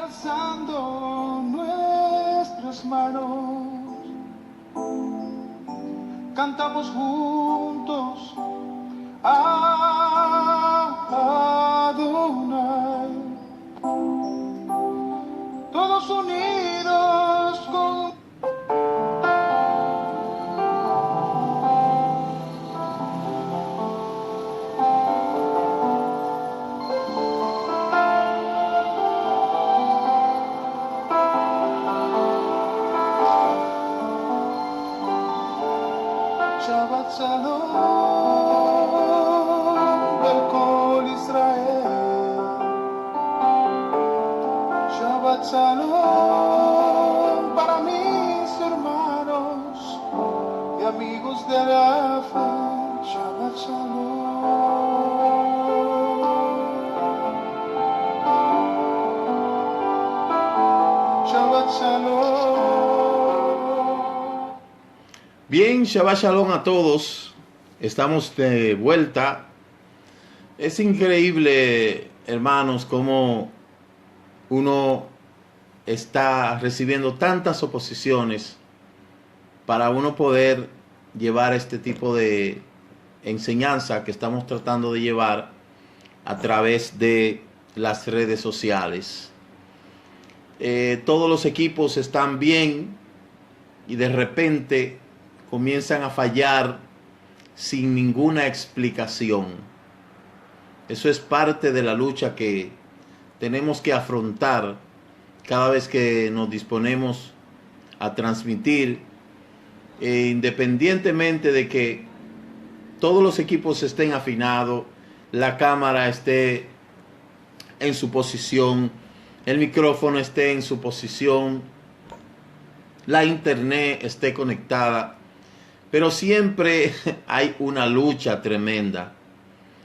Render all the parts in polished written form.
alzando nuestras manos, cantamos juntos a Adonai, todos unidos con Shabbat Shalom del Kol Israel, Shabbat Shalom para mis hermanos y amigos de la fe, Shabbat Shalom, Shabbat Shalom. Bien, Shabbat Shalom a todos. Estamos de vuelta. Es increíble, hermanos, cómo uno está recibiendo tantas oposiciones para uno poder llevar este tipo de enseñanza que estamos tratando de llevar a través de las redes sociales. Todos los equipos están bien y de repente comienzan a fallar sin ninguna explicación. Eso es parte de la lucha que tenemos que afrontar cada vez que nos disponemos a transmitir, independientemente de que todos los equipos estén afinados, la cámara esté en su posición, el micrófono esté en su posición, la internet esté conectada. Pero siempre hay una lucha tremenda.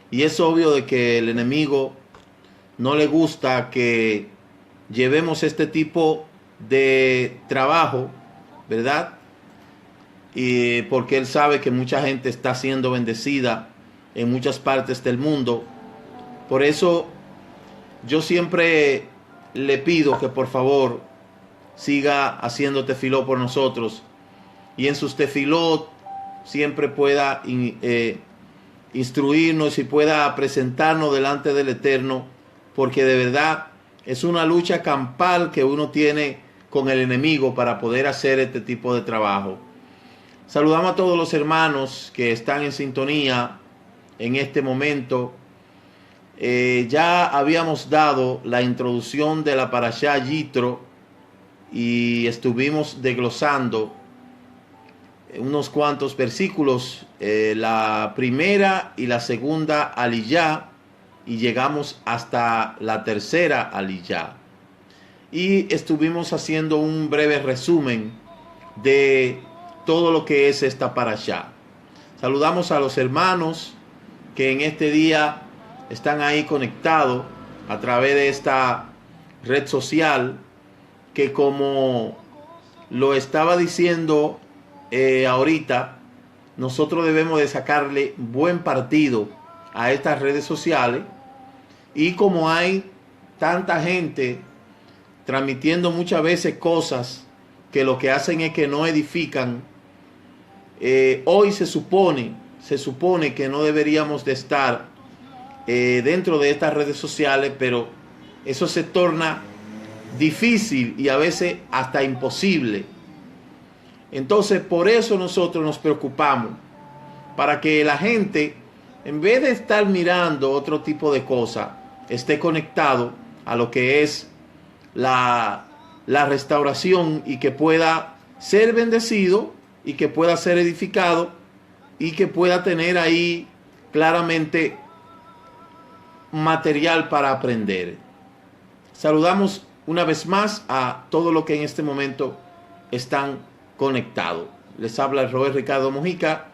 Y es obvio de que el enemigo no le gusta que llevemos este tipo de trabajo, ¿verdad? Y porque él sabe que mucha gente está siendo bendecida en muchas partes del mundo. Por eso yo siempre le pido que por favor siga haciendo tefiló por nosotros. Y en sus tefilot siempre pueda instruirnos y pueda presentarnos delante del Eterno, porque de verdad es una lucha campal que uno tiene con el enemigo para poder hacer este tipo de trabajo. Saludamos a todos los hermanos que están en sintonía en este momento. Ya habíamos dado la introducción de la Parashá Yitro y estuvimos desglosando unos cuantos versículos, la primera y la segunda aliyá, y llegamos hasta la tercera aliyá. Y estuvimos haciendo un breve resumen de todo lo que es esta parashá. Saludamos a los hermanos que en este día están ahí conectados a través de esta red social, que como lo estaba diciendo ahorita, nosotros debemos de sacarle buen partido a estas redes sociales. Y como hay tanta gente transmitiendo muchas veces cosas que lo que hacen es que no edifican, hoy se supone que no deberíamos de estar dentro de estas redes sociales, pero eso se torna difícil y a veces hasta imposible. Entonces, por eso nosotros nos preocupamos, para que la gente, en vez de estar mirando otro tipo de cosas, esté conectado a lo que es la restauración, y que pueda ser bendecido y que pueda ser edificado y que pueda tener ahí claramente material para aprender. Saludamos una vez más a todos los que en este momento están conectado. Les habla el Robert Ricardo Mojica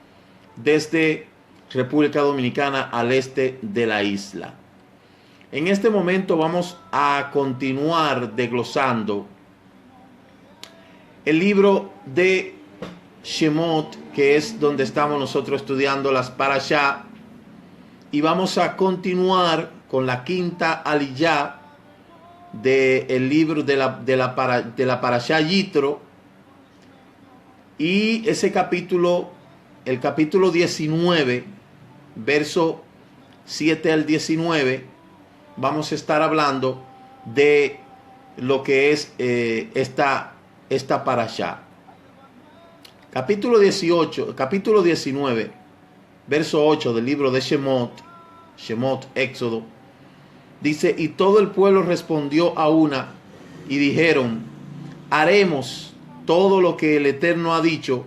desde República Dominicana, al este de la isla. En este momento vamos a continuar desglosando el libro de Shemot, que es donde estamos nosotros estudiando las parashá, y vamos a continuar con la quinta aliyá, del libro de la Parashá Yitro, y ese capítulo, el capítulo 19, verso 7 al 19, vamos a estar hablando de lo que es esta Parashá. Capítulo 19, verso 8 del libro de Shemot, Éxodo, dice: y todo el pueblo respondió a una y dijeron: haremos todo lo que el Eterno ha dicho.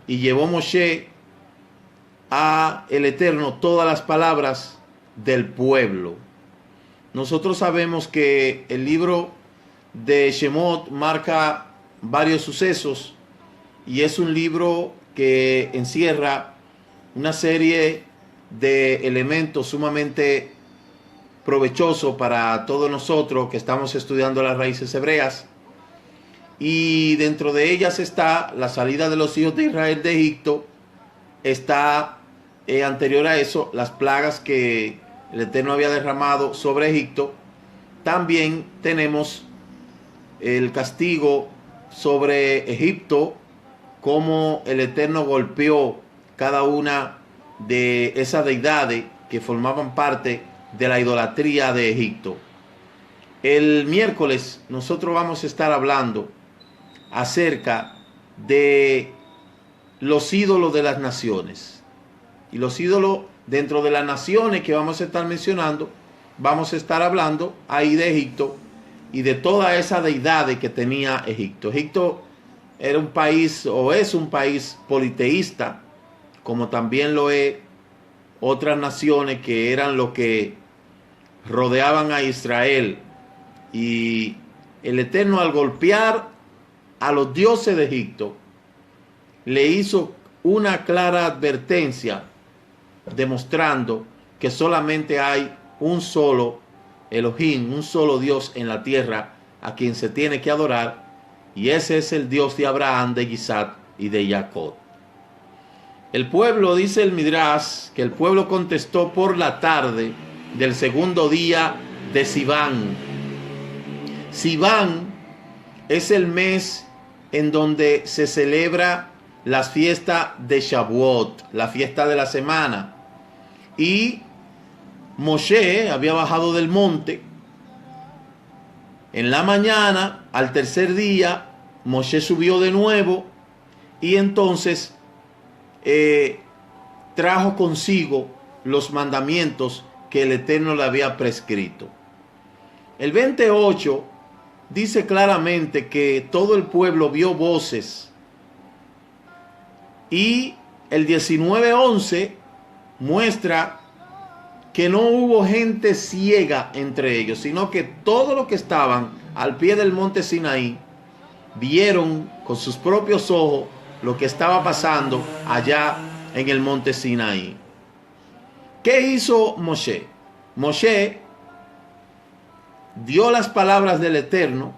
Y llevó Moshe a el Eterno todas las palabras del pueblo. Nosotros sabemos que el libro de Shemot marca varios sucesos, y es un libro que encierra una serie de elementos sumamente provechosos para todos nosotros que estamos estudiando las raíces hebreas. Y dentro de ellas está la salida de los hijos de Israel de Egipto. Está anterior a eso las plagas que el Eterno había derramado sobre Egipto. También tenemos el castigo sobre Egipto, cómo el Eterno golpeó cada una de esas deidades que formaban parte de la idolatría de Egipto. El miércoles nosotros vamos a estar hablando acerca de los ídolos de las naciones. Y los ídolos dentro de las naciones que vamos a estar mencionando, vamos a estar hablando ahí de Egipto y de toda esa deidad que tenía Egipto. Egipto era un país, o es un país politeísta, como también lo es otras naciones que eran lo que rodeaban a Israel. Y el Eterno, al golpear a los dioses de Egipto, le hizo una clara advertencia, demostrando que solamente hay un solo Elohim, un solo Dios en la tierra a quien se tiene que adorar, y ese es el Dios de Abraham, de Isaac y de Jacob. El pueblo, dice el Midrash, que el pueblo contestó por la tarde del segundo día de Sivan. Sivan es el mes en donde se celebra la fiesta de Shavuot, la fiesta de la semana. Y Moshe había bajado del monte. En la mañana, al tercer día, Moshe subió de nuevo y entonces trajo consigo los mandamientos que el Eterno le había prescrito. El 28 dice claramente que todo el pueblo vio voces, y el 19:11 muestra que no hubo gente ciega entre ellos, sino que todos los que estaban al pie del monte Sinaí vieron con sus propios ojos lo que estaba pasando allá en el monte Sinaí. ¿Qué hizo Moshe? Moshe dio las palabras del Eterno,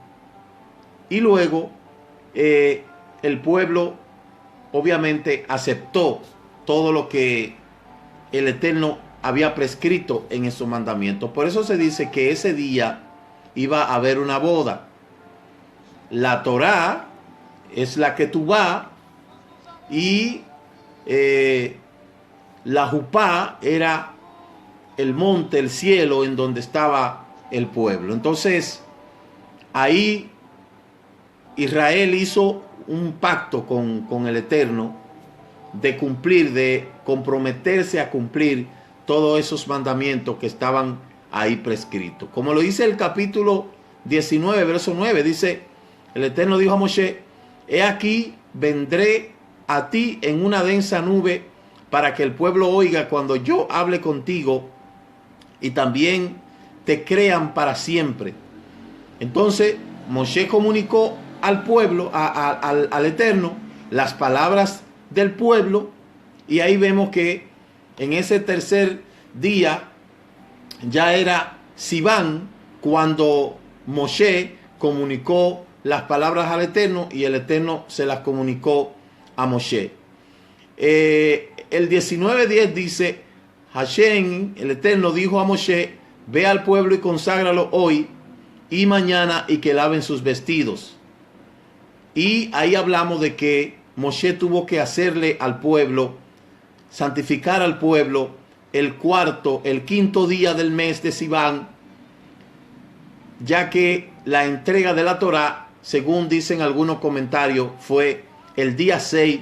y luego el pueblo obviamente aceptó todo lo que el Eterno había prescrito en esos mandamientos. Por eso se dice que ese día iba a haber una boda. La Torá es la Ketubá, y la Jupá era el monte, el cielo en donde estaba el pueblo. Entonces ahí Israel hizo un pacto con el Eterno de cumplir, de comprometerse a cumplir todos esos mandamientos que estaban ahí prescritos. Como lo dice el capítulo 19, verso 9, dice: el Eterno dijo a Moshe: he aquí, vendré a ti en una densa nube, para que el pueblo oiga cuando yo hable contigo, y también te crean para siempre. Entonces Moshe comunicó al pueblo, al Eterno, las palabras del pueblo, y ahí vemos que en ese tercer día ya era Sivan cuando Moshe comunicó las palabras al Eterno, y el Eterno se las comunicó a Moshe. El 19:10 dice: Hashem, el Eterno, dijo a Moshe: ve al pueblo y conságralo hoy, y mañana y que laven sus vestidos. Y ahí hablamos de que Moshe tuvo que hacerle al pueblo, santificar al pueblo el quinto día del mes de Sivan, ya que la entrega de la Torá, según dicen algunos comentarios, fue el día 6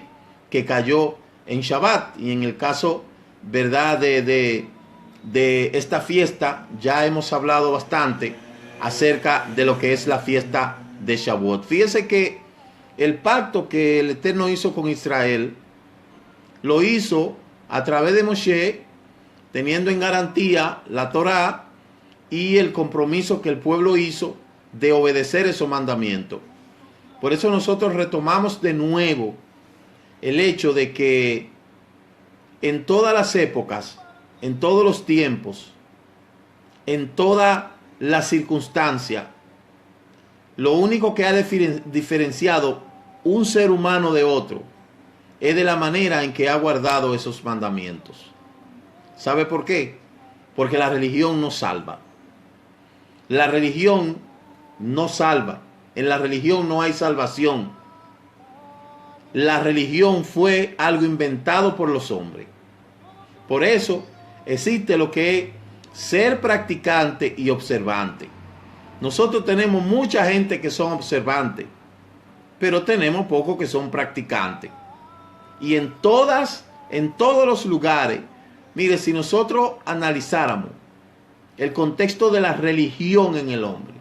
que cayó en Shabbat. Y en el caso, ¿verdad?, de esta fiesta, ya hemos hablado bastante acerca de lo que es la fiesta de Shavuot. Fíjese que el pacto que el Eterno hizo con Israel, lo hizo a través de Moshe, teniendo en garantía la Torá y el compromiso que el pueblo hizo de obedecer esos mandamientos. Por eso nosotros retomamos de nuevo el hecho de que en todas las épocas, en todos los tiempos, en toda la circunstancia, lo único que ha diferenciado un ser humano de otro es de la manera en que ha guardado esos mandamientos. ¿Sabe por qué? Porque la religión no salva. La religión no salva. En la religión no hay salvación. La religión fue algo inventado por los hombres. Por eso existe lo que es ser practicante y observante. Nosotros tenemos mucha gente que son observantes, pero tenemos pocos que son practicantes. Y en todos los lugares, mire, si nosotros analizáramos el contexto de la religión en el hombre,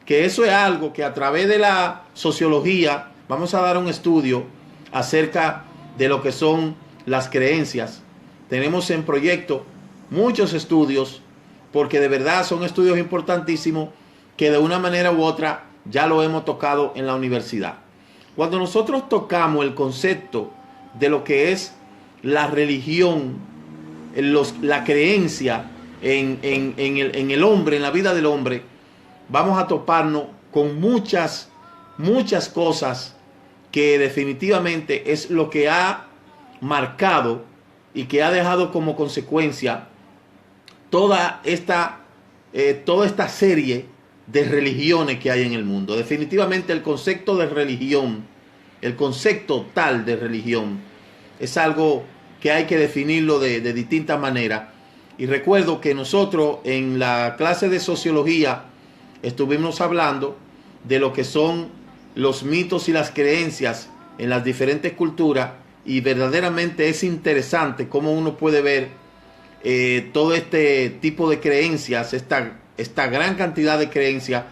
que eso es algo que a través de la sociología vamos a dar un estudio acerca de lo que son las creencias. Tenemos en proyecto muchos estudios, porque de verdad son estudios importantísimos que de una manera u otra ya lo hemos tocado en la universidad. Cuando nosotros tocamos el concepto de lo que es la religión, la creencia en el hombre, en la vida del hombre, vamos a toparnos con muchas cosas que definitivamente es lo que ha marcado y que ha dejado como consecuencia toda esta serie de religiones que hay en el mundo. Definitivamente el concepto de religión, el concepto tal de religión, es algo que hay que definirlo de distintas maneras. Y recuerdo que nosotros en la clase de sociología estuvimos hablando de lo que son los mitos y las creencias en las diferentes culturas, y verdaderamente es interesante cómo uno puede ver todo este tipo de creencias, esta gran cantidad de creencias,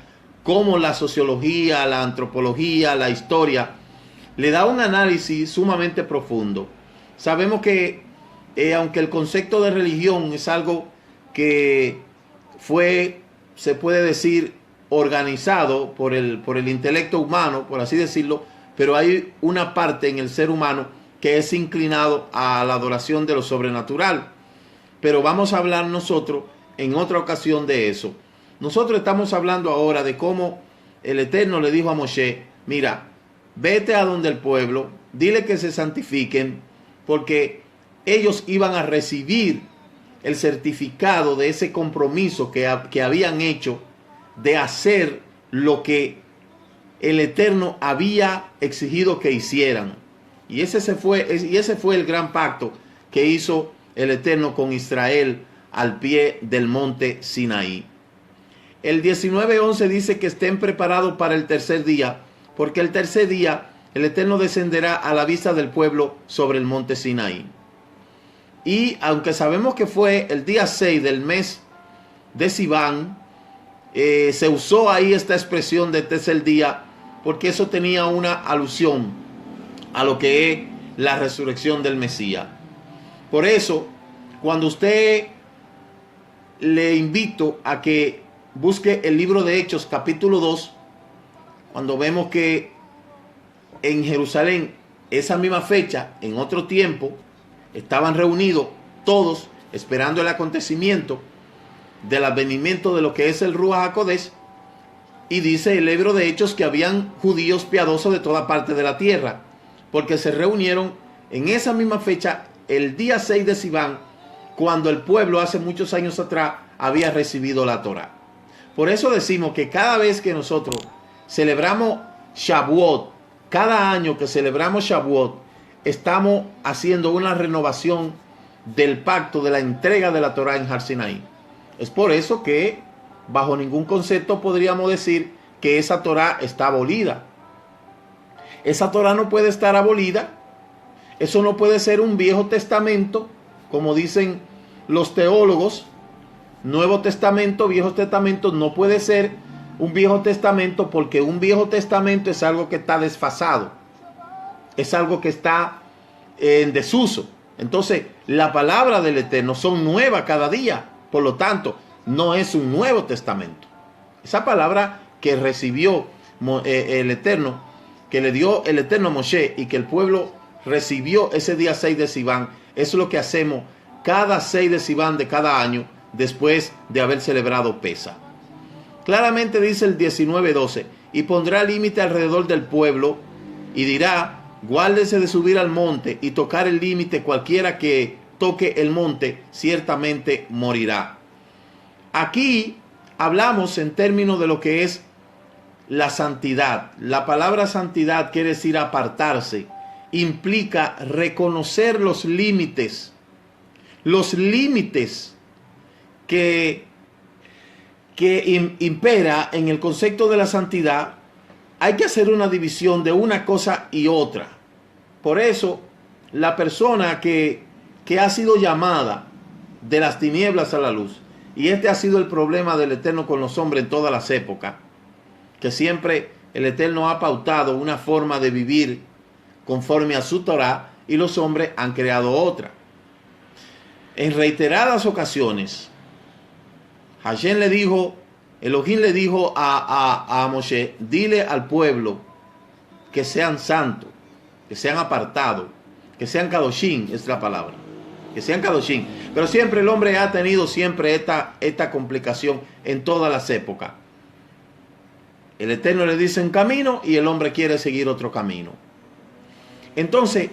cómo la sociología, la antropología, la historia le da un análisis sumamente profundo. Sabemos que aunque el concepto de religión es algo que fue, se puede decir, organizado por el intelecto humano, por así decirlo, pero hay una parte en el ser humano que es inclinado a la adoración de lo sobrenatural. Pero vamos a hablar nosotros en otra ocasión de eso. Nosotros estamos hablando ahora de cómo el Eterno le dijo a Moshe: mira, vete a donde el pueblo, dile que se santifiquen, porque ellos iban a recibir el certificado de ese compromiso que habían hecho de hacer lo que el Eterno había exigido que hicieran. Y ese fue el gran pacto que hizo el Eterno con Israel al pie del monte Sinaí. El 19:11 dice que estén preparados para el tercer día, porque el tercer día el Eterno descenderá a la vista del pueblo sobre el monte Sinaí. Y aunque sabemos que fue el día 6 del mes de Sivan, se usó ahí esta expresión de tercer día, porque eso tenía una alusión a lo que es la resurrección del Mesías. Por eso, cuando usted, le invito a que busque el libro de Hechos capítulo 2, cuando vemos que en Jerusalén, esa misma fecha, en otro tiempo, estaban reunidos todos esperando el acontecimiento del advenimiento de lo que es el Ruach HaKodesh, y dice el libro de Hechos que habían judíos piadosos de toda parte de la tierra, porque se reunieron en esa misma fecha, el día 6 de Sivan, cuando el pueblo hace muchos años atrás había recibido la Torá. Por eso decimos que cada vez que nosotros celebramos Shavuot, cada año que celebramos Shavuot, estamos haciendo una renovación del pacto de la entrega de la Torá en Har Sinaí. Es por eso que bajo ningún concepto podríamos decir que esa Torá está abolida. Esa Torá no puede estar abolida. Eso no puede ser un Viejo Testamento, como dicen los teólogos. Nuevo Testamento, Viejo Testamento, no puede ser un Viejo Testamento, porque un Viejo Testamento es algo que está desfasado, es algo que está en desuso. Entonces, la palabra del Eterno son nuevas cada día, por lo tanto, no es un Nuevo Testamento. Esa palabra que recibió el Eterno, que le dio el Eterno a Moshe y que el pueblo recibió ese día 6 de Sivan, es lo que hacemos cada 6 de Sivan de cada año, después de haber celebrado Pesa. Claramente dice el 19:12, y pondrá límite alrededor del pueblo y dirá, guárdese de subir al monte y tocar el límite, cualquiera que toque el monte ciertamente morirá. Aquí hablamos en términos de lo que es la santidad. La palabra santidad quiere decir apartarse, implica reconocer los límites que impera en el concepto de la santidad. Hay que hacer una división de una cosa y otra. Por eso, la persona que ha sido llamada de las tinieblas a la luz, y este ha sido el problema del Eterno con los hombres en todas las épocas, que siempre el Eterno ha pautado una forma de vivir conforme a su Torah, y los hombres han creado otra. En reiteradas ocasiones, Elohim le dijo a Moshe, dile al pueblo que sean santos, que sean apartados, que sean kadoshim, es la palabra, que sean kadoshim. Pero siempre el hombre ha tenido siempre esta complicación en todas las épocas. El Eterno le dice un camino y el hombre quiere seguir otro camino. Entonces,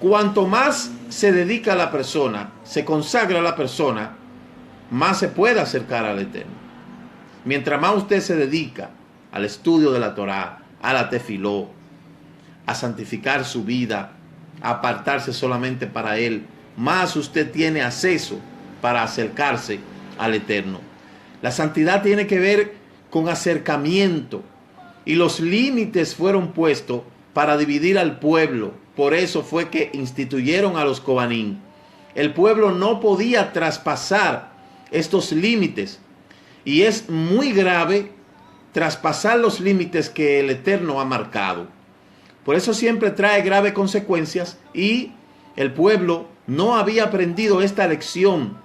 cuanto más se dedica a la persona, se consagra a la persona, más se puede acercar al Eterno. Mientras más usted se dedica al estudio de la Torá, a la tefiló, a santificar su vida, a apartarse solamente para Él, más usted tiene acceso para acercarse al Eterno. La santidad tiene que ver con acercamiento, y los límites fueron puestos para dividir al pueblo. Por eso fue que instituyeron a los Kohanim. El pueblo no podía traspasar estos límites, y es muy grave traspasar los límites que el Eterno ha marcado. Por eso siempre trae graves consecuencias, y el pueblo no había aprendido esta lección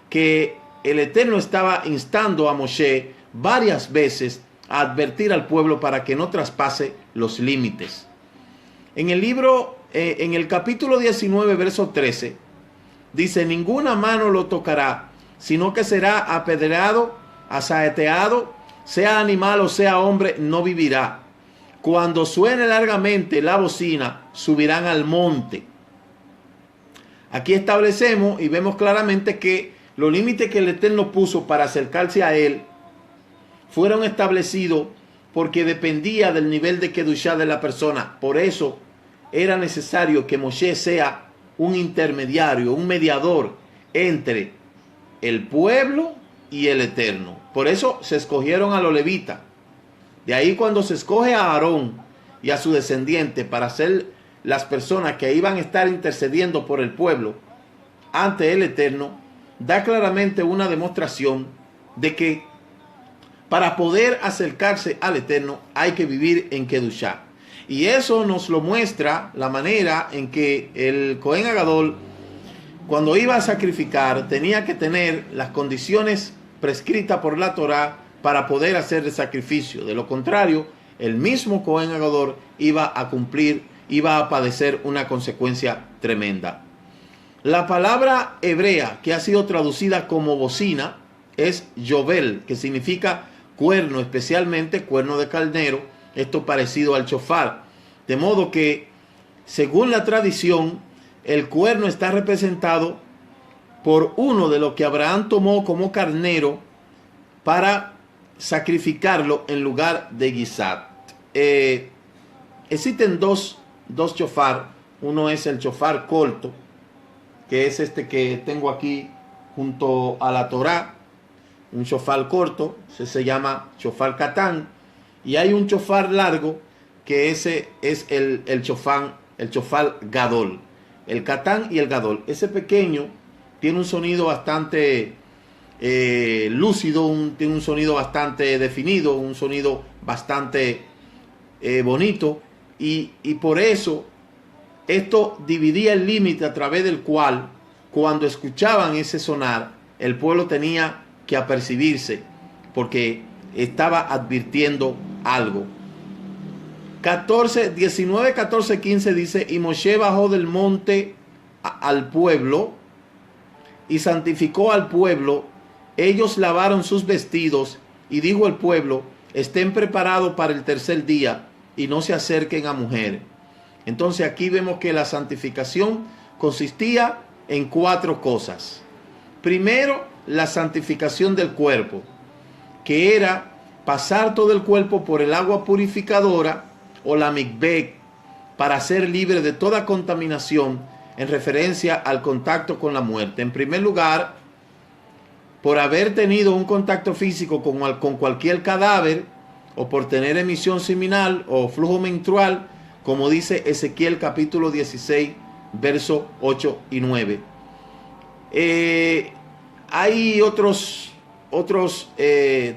que el Eterno estaba instando a Moshe varias veces a advertir al pueblo para que no traspase los límites. En el libro, en el capítulo 19, verso 13, dice, ninguna mano lo tocará, sino que será apedreado, asaeteado, sea animal o sea hombre, no vivirá. Cuando suene largamente la bocina, subirán al monte. Aquí establecemos y vemos claramente que los límites que el Eterno puso para acercarse a Él fueron establecidos porque dependía del nivel de kedushá de la persona. Por eso era necesario que Moshe sea un intermediario, un mediador entre el pueblo y el Eterno. Por eso se escogieron a los levitas. De ahí cuando se escoge a Aarón y a su descendiente para ser las personas que iban a estar intercediendo por el pueblo ante el Eterno, da claramente una demostración de que para poder acercarse al Eterno hay que vivir en kedushá. Y eso nos lo muestra la manera en que el Cohen Agadol, cuando iba a sacrificar, tenía que tener las condiciones prescritas por la Torá para poder hacer el sacrificio. De lo contrario, el mismo Cohen Agadol iba a padecer una consecuencia tremenda. La palabra hebrea que ha sido traducida como bocina es yovel, que significa cuerno, especialmente cuerno de carnero, esto parecido al shofar. De modo que, según la tradición, el cuerno está representado por uno de los que Abraham tomó como carnero para sacrificarlo en lugar de guisar. Existen dos shofar. Uno es el shofar corto, que es este que tengo aquí junto a la Torá, un shofar corto, se llama shofar katán, y hay un shofar largo, que ese es el shofar gadol, el katán y el gadol. Ese pequeño tiene un sonido bastante lúcido, tiene un sonido bastante definido, un sonido bastante bonito, y por eso esto dividía el límite a través del cual, cuando escuchaban ese sonar, el pueblo tenía que apercibirse, porque estaba advirtiendo algo. 19, 14, 15 dice: y Moshe bajó del monte al pueblo y santificó al pueblo. Ellos lavaron sus vestidos y dijo al pueblo: estén preparados para el tercer día y no se acerquen a mujer. Entonces aquí vemos que la santificación consistía en 4 cosas. Primero, la santificación del cuerpo, que era pasar todo el cuerpo por el agua purificadora o la mikveh, para ser libre de toda contaminación en referencia al contacto con la muerte. En primer lugar, por haber tenido un contacto físico con cualquier cadáver, o por tener emisión seminal o flujo menstrual, como dice Ezequiel capítulo 16, versos 8 y 9. Hay otros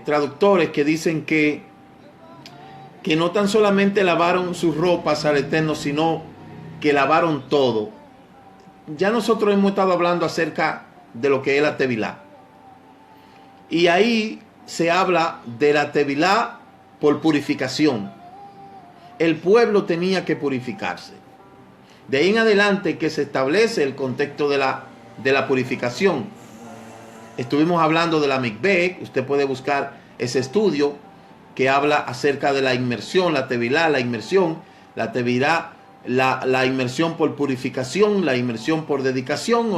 traductores que dicen que no tan solamente lavaron sus ropas al Eterno, sino que lavaron todo. Ya nosotros hemos estado hablando acerca de lo que es la tevilá. Y ahí se habla de la tevilá por purificación. El pueblo tenía que purificarse. De ahí en adelante que se establece el contexto de la purificación. Estuvimos hablando de la mikveh. Usted puede buscar ese estudio que habla acerca de la inmersión, la tevilá, la inmersión, la tevilá, la inmersión por purificación, la inmersión por dedicación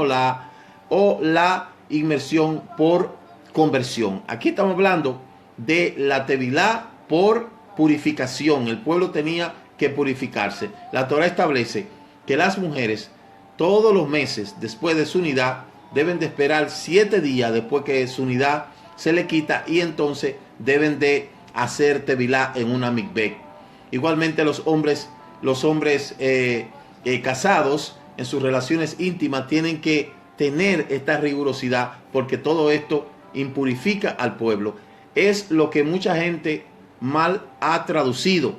o la inmersión por conversión. Aquí estamos hablando de la tevilá por purificación. El pueblo tenía que purificarse. La Torá establece que las mujeres todos los meses después de su unidad deben de esperar 7 días después que su unidad se le quita, y entonces deben de hacer tevilá en una mikveh. Igualmente los hombres casados en sus relaciones íntimas tienen que tener esta rigurosidad, porque todo esto impurifica al pueblo. Es lo que mucha gente mal ha traducido.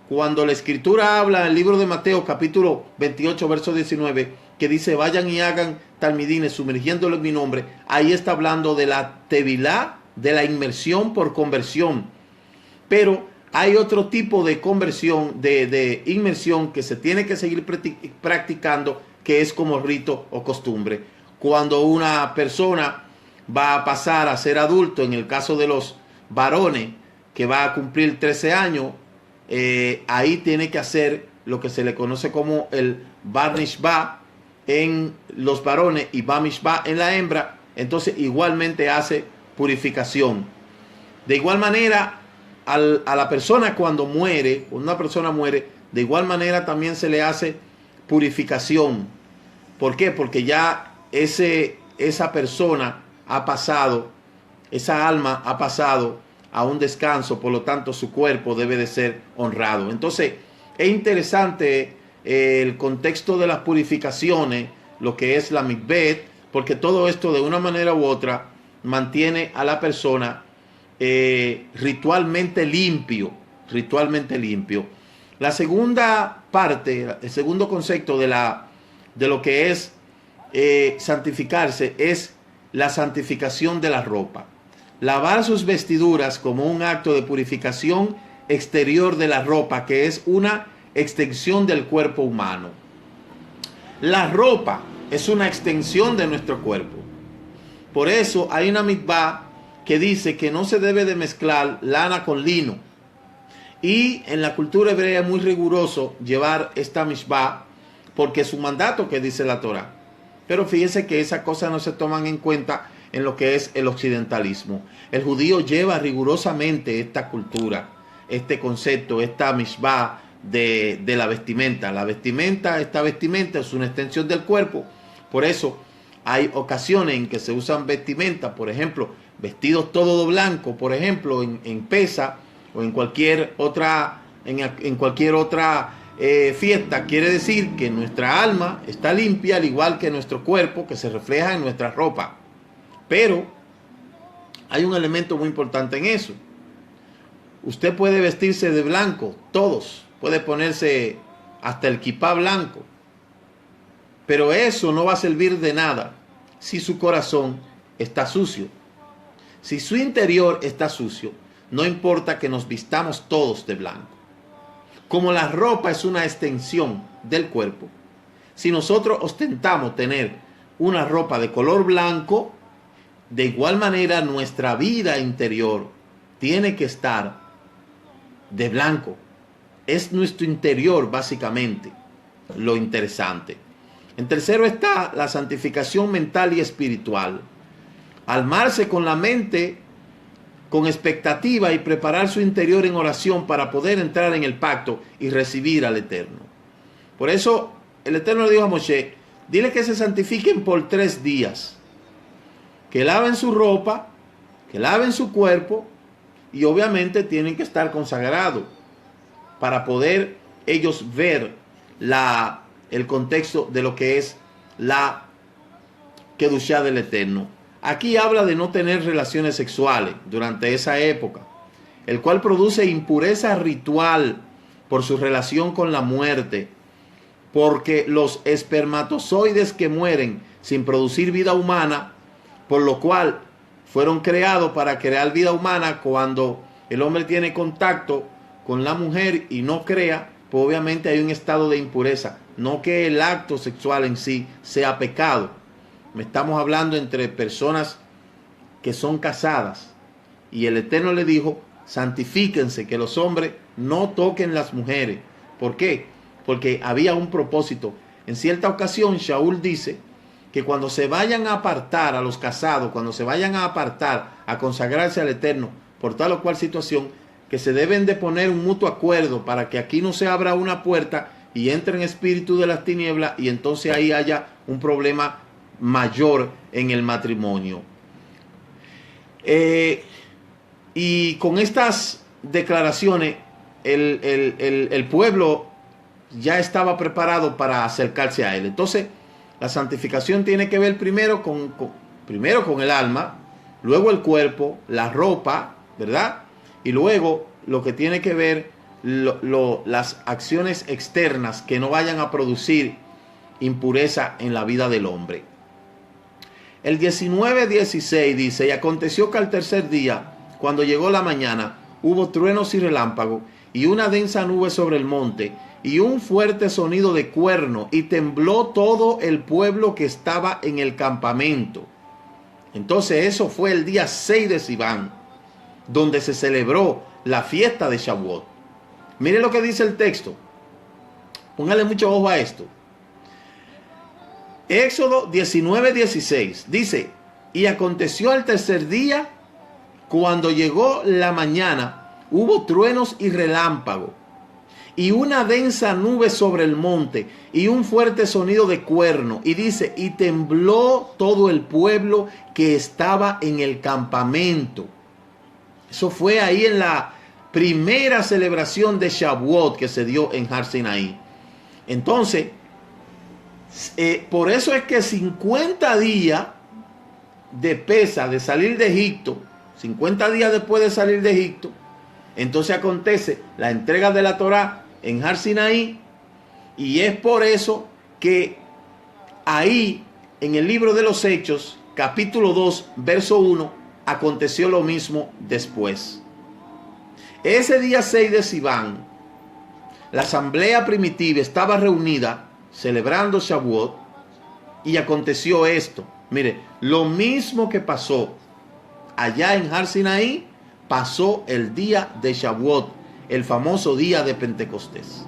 Cuando la escritura habla en el libro de Mateo capítulo 28 verso 19, que dice: vayan y hagan talmidines sumergiéndolo en mi nombre, ahí está hablando de la tevilá, de la inmersión por conversión. Pero hay otro tipo de conversión, de inmersión, que se tiene que seguir practicando, que es como rito o costumbre. Cuando una persona va a pasar a ser adulto, en el caso de los varones, que va a cumplir 13 años, ahí tiene que hacer lo que se le conoce como el bar mishvah en los varones y bar mishvah en la hembra. Entonces igualmente hace purificación. De igual manera, a la persona cuando muere, una persona muere, de igual manera también se le hace purificación. ¿Por qué? Porque ya esa persona ha pasado, esa alma ha pasado a un descanso, por lo tanto su cuerpo debe de ser honrado. Entonces es interesante el contexto de las purificaciones, lo que es la mikveh, porque todo esto de una manera u otra mantiene a la persona ritualmente limpio. La segunda parte, el segundo concepto de lo que es santificarse, es la santificación de la ropa. Lavar sus vestiduras como un acto de purificación exterior de la ropa, que es una extensión del cuerpo humano. La ropa es una extensión de nuestro cuerpo. Por eso hay una mitzvah que dice que no se debe de mezclar lana con lino. Y en la cultura hebrea es muy riguroso llevar esta mitzvah, porque es un mandato que dice la Torah. Pero fíjense que esas cosas no se toman en cuenta en lo que es el occidentalismo. El judío lleva rigurosamente esta cultura, este concepto, esta mishvah de la vestimenta. Esta vestimenta es una extensión del cuerpo. Por eso hay ocasiones en que se usan vestimentas, por ejemplo, vestidos todo de blanco, por ejemplo, en Pesa o en cualquier otra, fiesta. Quiere decir que nuestra alma está limpia, al igual que nuestro cuerpo, que se refleja en nuestra ropa. Pero hay un elemento muy importante en eso. Usted puede vestirse de blanco, todos. Puede ponerse hasta el kipá blanco. Pero eso no va a servir de nada si su corazón está sucio. Si su interior está sucio, no importa que nos vistamos todos de blanco. Como la ropa es una extensión del cuerpo, si nosotros ostentamos tener una ropa de color blanco, de igual manera nuestra vida interior tiene que estar de blanco. Es nuestro interior básicamente lo interesante. En tercero está la santificación mental y espiritual. Armarse con la mente, con expectativa y preparar su interior en oración para poder entrar en el pacto y recibir al Eterno. Por eso el Eterno le dijo a Moshe, dile que se santifiquen por 3 días, que laven su ropa, que laven su cuerpo y obviamente tienen que estar consagrados para poder ellos ver el contexto de lo que es la Kedushá del Eterno. Aquí habla de no tener relaciones sexuales durante esa época, el cual produce impureza ritual por su relación con la muerte, porque los espermatozoides que mueren sin producir vida humana, por lo cual fueron creados para crear vida humana, cuando el hombre tiene contacto con la mujer y no crea, pues obviamente hay un estado de impureza. No que el acto sexual en sí sea pecado. Estamos hablando entre personas que son casadas. Y el Eterno le dijo, santifíquense, que los hombres no toquen las mujeres. ¿Por qué? Porque había un propósito. En cierta ocasión, Shaul dice que cuando se vayan a apartar a los casados, cuando se vayan a apartar a consagrarse al Eterno por tal o cual situación, que se deben de poner un mutuo acuerdo para que aquí no se abra una puerta y entren espíritus de las tinieblas y entonces ahí haya un problema mayor en el matrimonio. Y con estas declaraciones el pueblo ya estaba preparado para acercarse a él. Entonces la santificación tiene que ver primero con el alma, luego el cuerpo, la ropa, ¿verdad? Y luego lo que tiene que ver las acciones externas que no vayan a producir impureza en la vida del hombre. El 19:16 dice, y aconteció que al tercer día, cuando llegó la mañana, hubo truenos y relámpagos, y una densa nube sobre el monte, y un fuerte sonido de cuerno, y tembló todo el pueblo que estaba en el campamento. Entonces eso fue el día 6 de Sivan, donde se celebró la fiesta de Shavuot. Mire lo que dice el texto. Póngale mucho ojo a esto. Éxodo 19:16 dice, y aconteció al tercer día, cuando llegó la mañana, hubo truenos y relámpagos, y una densa nube sobre el monte, y un fuerte sonido de cuerno. Y dice, y tembló todo el pueblo que estaba en el campamento. Eso fue ahí en la primera celebración de Shavuot que se dio en Har Sinaí. Entonces, por eso es que 50 días de Pesa, de salir de Egipto, 50 días después de salir de Egipto, entonces acontece la entrega de la Torá en Har Sinaí, y es por eso que ahí en el libro de los Hechos, capítulo 2, verso 1, aconteció lo mismo después. Ese día 6 de Sivan, la asamblea primitiva estaba reunida celebrando Shavuot, y aconteció esto. Mire, lo mismo que pasó allá en Har Sinaí, pasó el día de Shavuot, el famoso día de Pentecostés.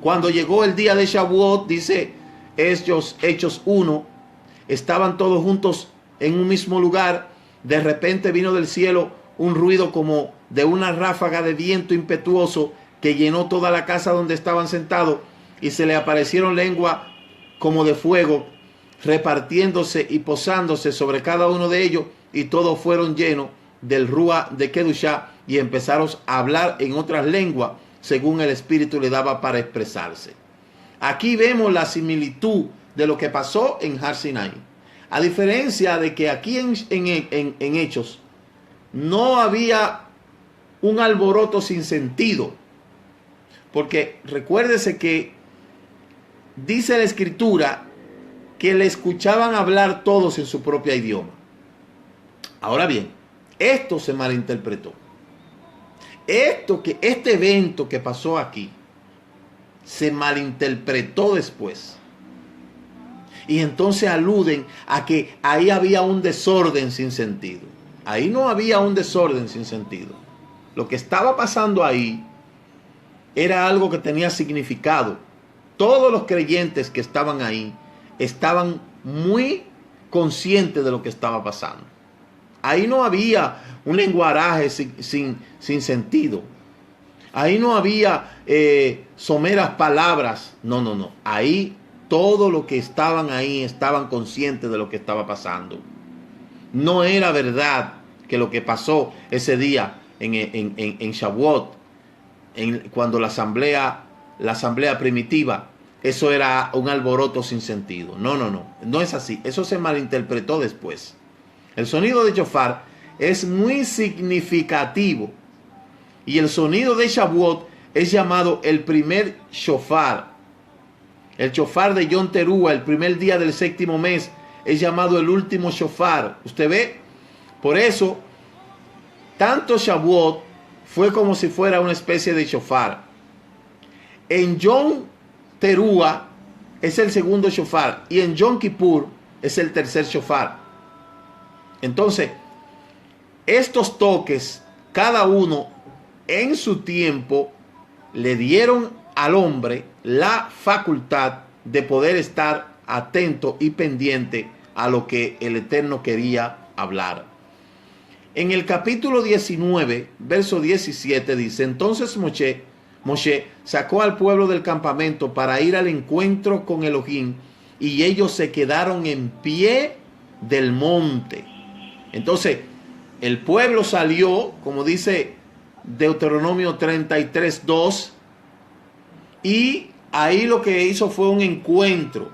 Cuando llegó el día de Shavuot, dice Hechos 1, estaban todos juntos en un mismo lugar, de repente vino del cielo un ruido como de una ráfaga de viento impetuoso que llenó toda la casa donde estaban sentados, y se le aparecieron lenguas como de fuego, repartiéndose y posándose sobre cada uno de ellos, y todos fueron llenos del Ruach de Kedushá y empezaron a hablar en otras lenguas según el Espíritu le daba para expresarse. Aquí vemos la similitud de lo que pasó en Har Sinai. A diferencia de que aquí en Hechos no había un alboroto sin sentido, porque recuérdese que dice la Escritura que le escuchaban hablar todos en su propio idioma. Ahora bien, esto se malinterpretó. Este evento que pasó aquí se malinterpretó después. Y entonces aluden a que ahí había un desorden sin sentido. Ahí no había un desorden sin sentido. Lo que estaba pasando ahí era algo que tenía significado. Todos los creyentes que estaban ahí estaban muy conscientes de lo que estaba pasando. Ahí no había un lenguaje sin sentido. Ahí no había someras palabras. No. Ahí todos los que estaban ahí estaban conscientes de lo que estaba pasando. No era verdad que lo que pasó ese día en Shavuot, cuando la asamblea primitiva, eso era un alboroto sin sentido. No es así. Eso se malinterpretó después. El sonido de shofar es muy significativo, y el sonido de Shavuot es llamado el primer shofar. El shofar de Yom Teruah, el primer día del séptimo mes, es llamado el último shofar. ¿Usted ve? Por eso, tanto Shavuot fue como si fuera una especie de shofar. En Yom Teruah es el segundo shofar, y en Yom Kippur es el tercer shofar. Entonces, estos toques, cada uno en su tiempo, le dieron al hombre la facultad de poder estar atento y pendiente a lo que el Eterno quería hablar. En el capítulo 19, verso 17 dice: entonces Moshe sacó al pueblo del campamento para ir al encuentro con Elohim, y ellos se quedaron en pie del monte. Entonces, el pueblo salió, como dice Deuteronomio 33:2, y ahí lo que hizo fue un encuentro.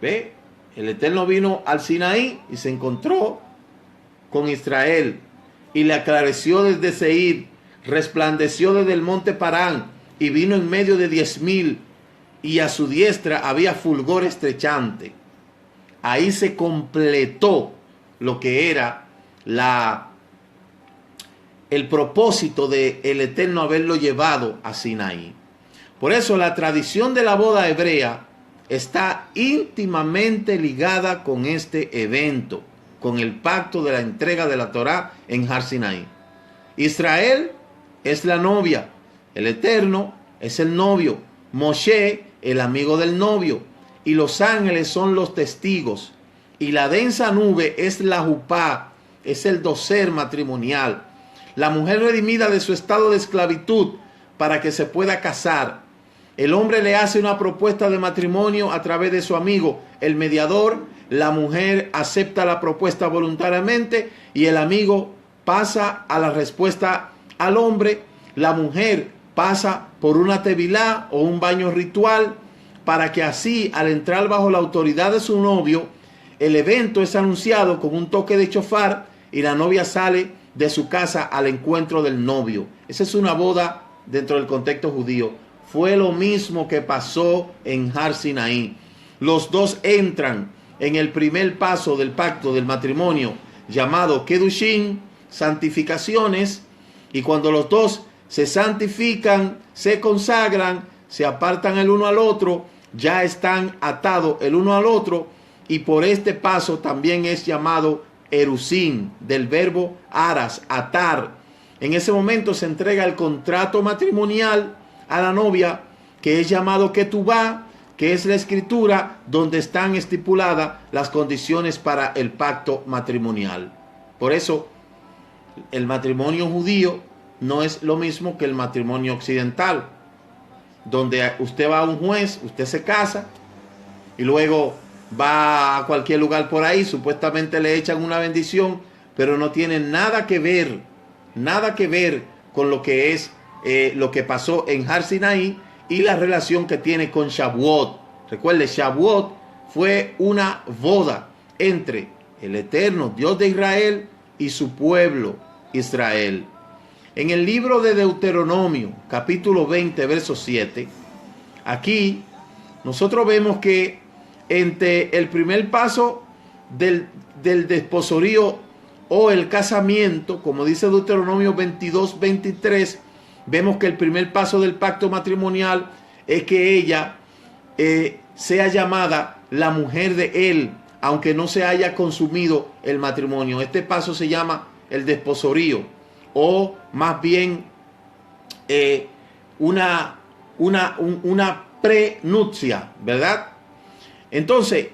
¿Ve? El Eterno vino al Sinaí y se encontró con Israel, y le aclareció desde Seir, resplandeció desde el monte Parán, y vino en medio de 10,000, y a su diestra había fulgor estrechante. Ahí se completó lo que era el propósito de el Eterno haberlo llevado a Sinaí. Por eso la tradición de la boda hebrea está íntimamente ligada con este evento, con el pacto de la entrega de la Torá en Har Sinaí. Israel es la novia, el Eterno es el novio, Moshe el amigo del novio, y los ángeles son los testigos, y la densa nube es la jupá, es el doser matrimonial, la mujer redimida de su estado de esclavitud para que se pueda casar. El hombre le hace una propuesta de matrimonio a través de su amigo, el mediador. La mujer acepta la propuesta voluntariamente, y el amigo pasa a la respuesta al hombre. La mujer pasa por una tevilá o un baño ritual, para que así, al entrar bajo la autoridad de su novio, el evento es anunciado con un toque de shofar, y la novia sale de su casa al encuentro del novio. Esa es una boda dentro del contexto judío. Fue lo mismo que pasó en Har Sinaí. Los dos entran en el primer paso del pacto del matrimonio, llamado Kedushin, santificaciones, y cuando los dos se santifican, se consagran, se apartan el uno al otro, ya están atados el uno al otro, y por este paso también es llamado Erusin, del verbo aras, atar. En ese momento se entrega el contrato matrimonial a la novia, que es llamado Ketubá, que es la escritura donde están estipuladas las condiciones para el pacto matrimonial. Por eso, el matrimonio judío no es lo mismo que el matrimonio occidental, donde usted va a un juez, usted se casa y luego va a cualquier lugar por ahí, supuestamente le echan una bendición, pero no tiene nada que ver con lo que es lo que pasó en Har Sinaí y la relación que tiene con Shavuot. Recuerde, Shavuot fue una boda entre el eterno Dios de Israel y su pueblo Israel. En el libro de Deuteronomio, capítulo 20, verso 7, aquí nosotros vemos que entre el primer paso del desposorío o el casamiento, como dice Deuteronomio 22, 23, vemos que el primer paso del pacto matrimonial es que ella sea llamada la mujer de él, aunque no se haya consumido el matrimonio. Este paso se llama el desposorío, o más bien una prenupcia, ¿verdad? Entonces,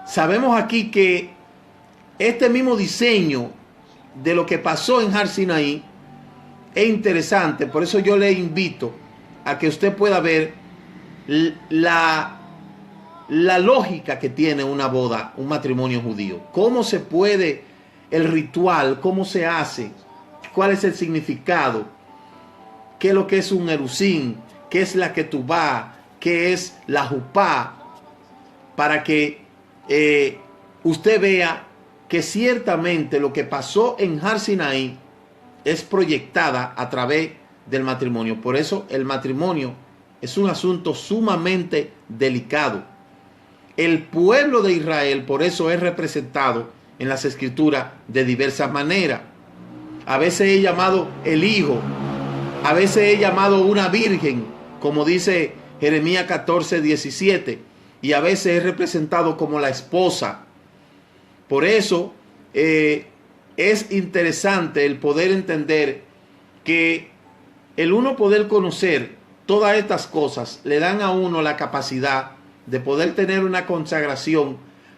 sabemos aquí que este mismo diseño de lo que pasó en Har Sinaí es interesante. Por eso yo le invito a que usted pueda ver la lógica que tiene una boda, un matrimonio judío. Cómo se puede, el ritual, cómo se hace, cuál es el significado, qué es lo que es un erusín, qué es la ketubá, qué es la jupá, para que usted vea que ciertamente lo que pasó en Har Sinaí es proyectada a través del matrimonio. Por eso el matrimonio es un asunto sumamente delicado. El pueblo de Israel por eso es representado en las escrituras de diversas maneras. A veces es llamado el hijo, a veces es llamado una virgen, como dice Jeremías 14, 17, y a veces es representado como la esposa. Por eso es interesante el poder entender que el uno poder conocer todas estas cosas le dan a uno la capacidad de poder tener una consagración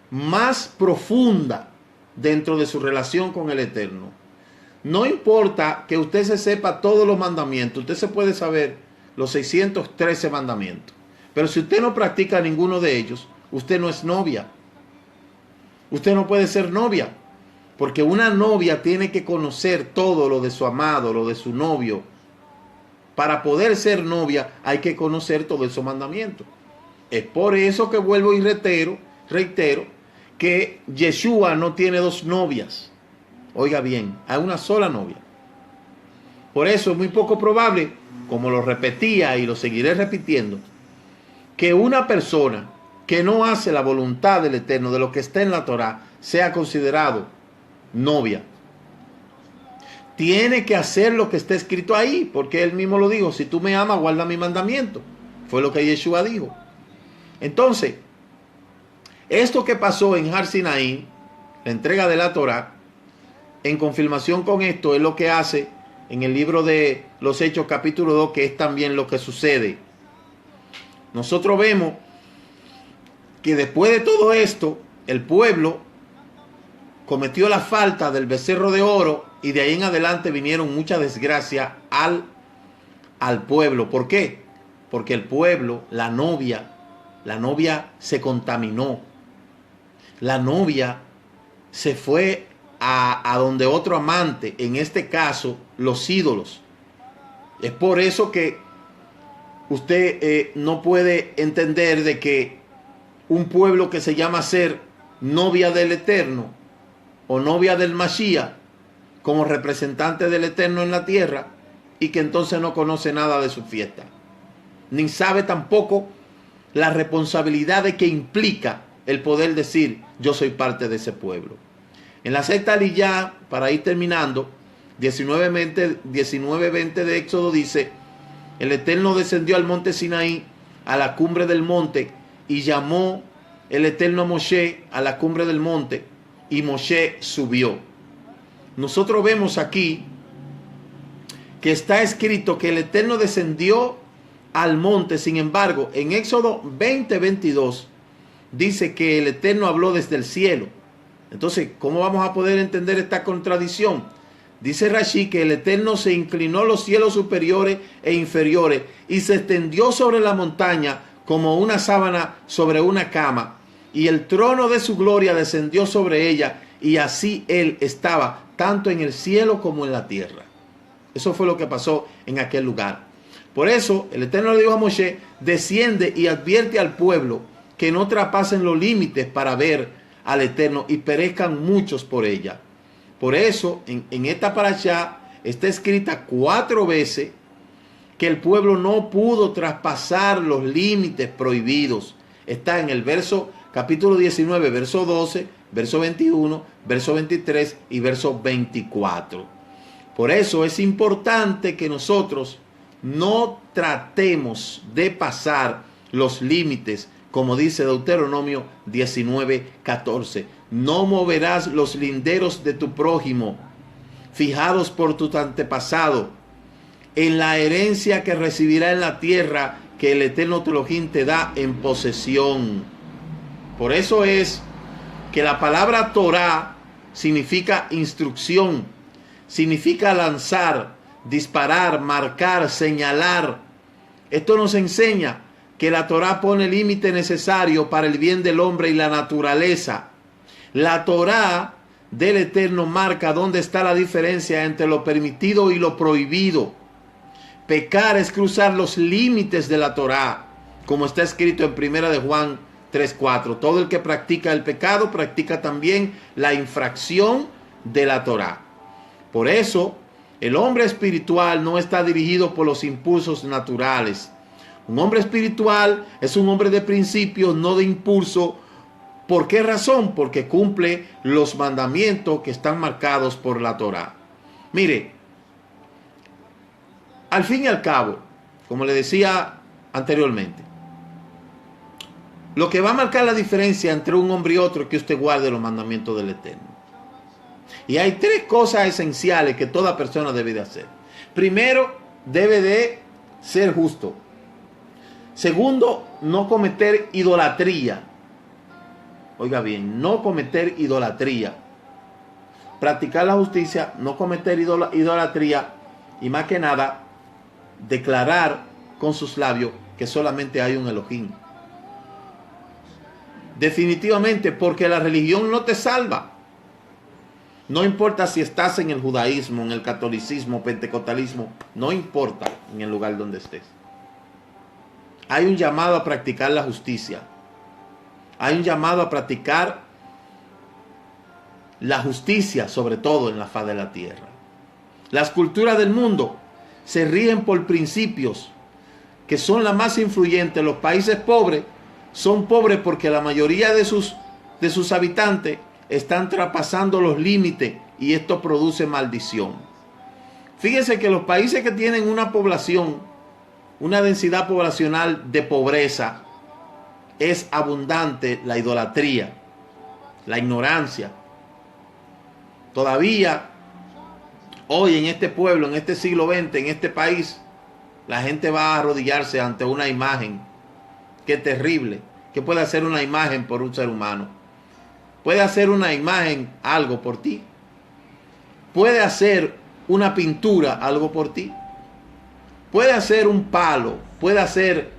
más profunda dentro de su relación con el Eterno. No importa que usted se sepa todos los mandamientos, usted se puede saber los 613 mandamientos, pero si usted no practica ninguno de ellos, usted no es novia. Usted no puede ser novia, porque una novia tiene que conocer todo lo de su amado, lo de su novio. Para poder ser novia hay que conocer todos esos mandamientos. Es por eso que vuelvo y reitero que Yeshua no tiene dos novias. Oiga bien, hay una sola novia. Por eso es muy poco probable, como lo repetía y lo seguiré repitiendo, que una persona que no hace la voluntad del Eterno, de lo que está en la Torá, sea considerado novia. Tiene que hacer lo que está escrito ahí, porque él mismo lo dijo: si tú me amas, guarda mi mandamiento. Fue lo que Yeshua dijo. Entonces, esto que pasó en Har Sinaí, la entrega de la Torá, en confirmación con esto, es lo que hace en el libro de los Hechos capítulo 2, que es también lo que sucede. Nosotros vemos que después de todo esto, el pueblo cometió la falta del becerro de oro, y de ahí en adelante vinieron muchas desgracias al pueblo. ¿Por qué? Porque el pueblo, la novia se contaminó. La novia se fue a donde otro amante, en este caso los ídolos. Es por eso que usted no puede entender de que un pueblo que se llama ser novia del Eterno o novia del Mashiach, como representante del Eterno en la tierra, y que entonces no conoce nada de su fiesta, ni sabe tampoco la responsabilidad que implica el poder decir: yo soy parte de ese pueblo. En la sexta aliyá, para ir terminando, 19:20 de Éxodo dice: el Eterno descendió al monte Sinaí, a la cumbre del monte, y llamó el Eterno a Moshe a la cumbre del monte, y Moshe subió. Nosotros vemos aquí que está escrito que el Eterno descendió al monte. Sin embargo, en Éxodo 20:22 dice que el Eterno habló desde el cielo. Entonces, ¿cómo vamos a poder entender esta contradicción? Dice Rashi que el Eterno se inclinó los cielos superiores e inferiores y se extendió sobre la montaña como una sábana sobre una cama, y el trono de su gloria descendió sobre ella, y así él estaba tanto en el cielo como en la tierra. Eso fue lo que pasó en aquel lugar. Por eso el Eterno le dijo a Moshe: desciende y advierte al pueblo que no traspasen los límites para ver al Eterno y perezcan muchos por ella. Por eso en esta parashá está escrita 4 veces que el pueblo no pudo traspasar los límites prohibidos. Está en el capítulo 19, verso 12, verso 21, verso 23 y verso 24. Por eso es importante que nosotros no tratemos de pasar los límites, como dice Deuteronomio 19:14. No moverás los linderos de tu prójimo, fijados por tus antepasados, en la herencia que recibirá en la tierra que el Eterno tu Elohim te da en posesión. Por eso es que la palabra Torah significa instrucción, significa lanzar, disparar, marcar, señalar. Esto nos enseña que la Torah pone el límite necesario para el bien del hombre y la naturaleza. La Torah del Eterno marca dónde está la diferencia entre lo permitido y lo prohibido. Pecar es cruzar los límites de la Torah, como está escrito en 1 de Juan 3:4. Todo el que practica el pecado practica también la infracción de la Torah. Por eso, el hombre espiritual no está dirigido por los impulsos naturales. Un hombre espiritual es un hombre de principios, no de impulso. ¿Por qué razón? Porque cumple los mandamientos que están marcados por la Torah. Mire, al fin y al cabo, como le decía anteriormente, lo que va a marcar la diferencia entre un hombre y otro es que usted guarde los mandamientos del Eterno. Y hay 3 cosas esenciales que toda persona debe de hacer. Primero, debe de ser justo. Segundo, no cometer idolatría. Oiga bien, no cometer idolatría. Practicar la justicia, no cometer idolatría, y más que nada, declarar con sus labios que solamente hay un Elohim. Definitivamente, porque la religión no te salva. No importa si estás en el judaísmo, en el catolicismo, pentecostalismo, no importa en el lugar donde estés. Hay un llamado a practicar la justicia. Hay un llamado a practicar la justicia, sobre todo en la faz de la tierra. Las culturas del mundo se rigen por principios que son las más influyentes. Los países pobres son pobres porque la mayoría de sus habitantes están traspasando los límites, y esto produce maldición. Fíjense que los países que tienen una población, una densidad poblacional de pobreza, es abundante la idolatría, la ignorancia. Todavía hoy en este pueblo, en este siglo XX, en este país, la gente va a arrodillarse ante una imagen. Qué terrible. ¿Qué puede hacer una imagen por un ser humano? ¿Puede hacer una imagen algo por ti? ¿Puede hacer una pintura algo por ti? ¿Puede hacer un palo? ¿Puede hacer